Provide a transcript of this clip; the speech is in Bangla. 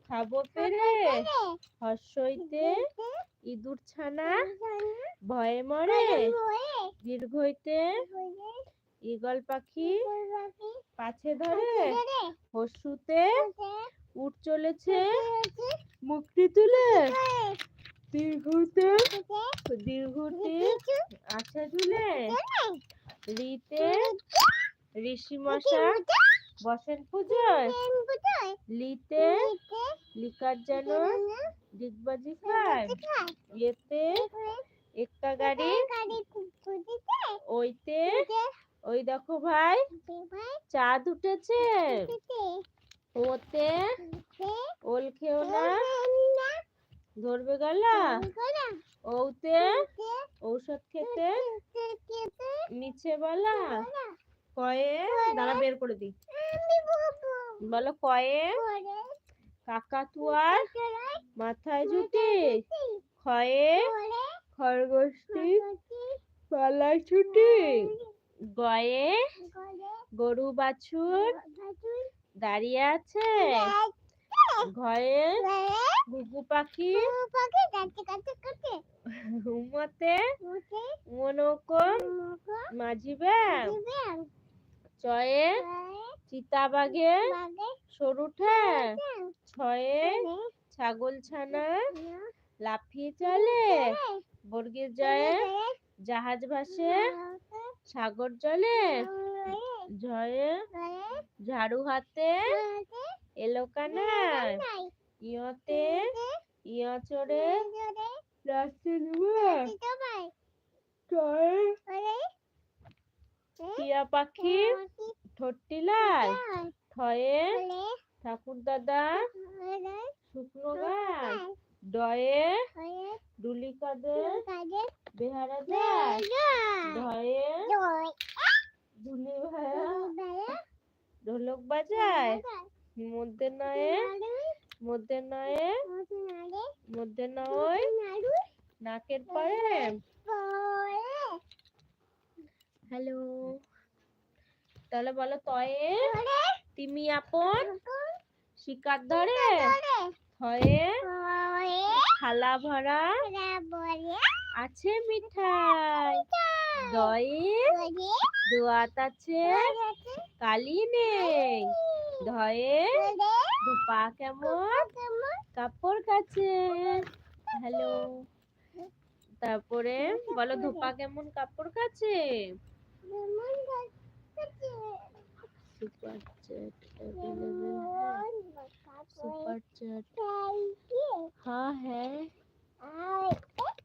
খাবো পেরে হর্ষইতে ইঁদুর ছানা ভয়ে মরে দীর্ঘইতে ঈগল পাখি পাছে ধরে হর্ষুতে উঠ চলেছে মুক্তি তুলে দীর্ঘতে আছে ঝুলে রিতে ঋষি মশা বসেন পুজোয় লিতে লিকার যেন ডিগবাজি খায় এতে একটা গাড়ি ওইতে ওই দেখো ভাই চাঁদ উঠেছে ওতে ওল খেও না ধরবে গলা ওতে ঔষধ খেতে নিচে বলা কয়ে দাঁড়া বের করে দিই বলো কয়ে কাকাতুয়ার মাথায় জুটি ক্ষয়ে খরগোশটি পালায় ছুটি গয়ে গরু বাছুর দাঁড়িয়ে আছে ঘয়ে ঘুঘু পাখি উমতে মনৌকো মাঝি ব্যাং চয়ে চিতাবাঘে সরু ঠ্যাং ছয়ে ছাগল ছানা লাফিয়ে চলে বর্গের জয়ে জাহাজ ভাসে সাগর জলে ঝয়ে ঝাড়ু হাতে এলো কানাই ইয়তে ইয়া চড়ে প্লাস্টিক চয়ে টিয়া পাখি ঠোঁটটি লাল ঠয়ে ঠাকুর দাদা শুকনো গাছ ডয়ে ডুলি কাঁদে বেহারা যায় ঢয়ে ধুলি ভায়া ঢোলক বাজায় মধ্যে নয় নাকের পরে হ্যালো তাহলে বলো তয়ে তিমি আপন শিকার ধরে হয়ে থালা ভরা আছে মিঠাই দয়ে দোয়াত আছে কালি নেই ধয়ে ধোপা কেমন কাপড় কাছে হ্যালো তারপরে বলো ধোপা কেমন কাপড় কাছে सुपर चैट अवेलेबल है सुपर चैट हाँ है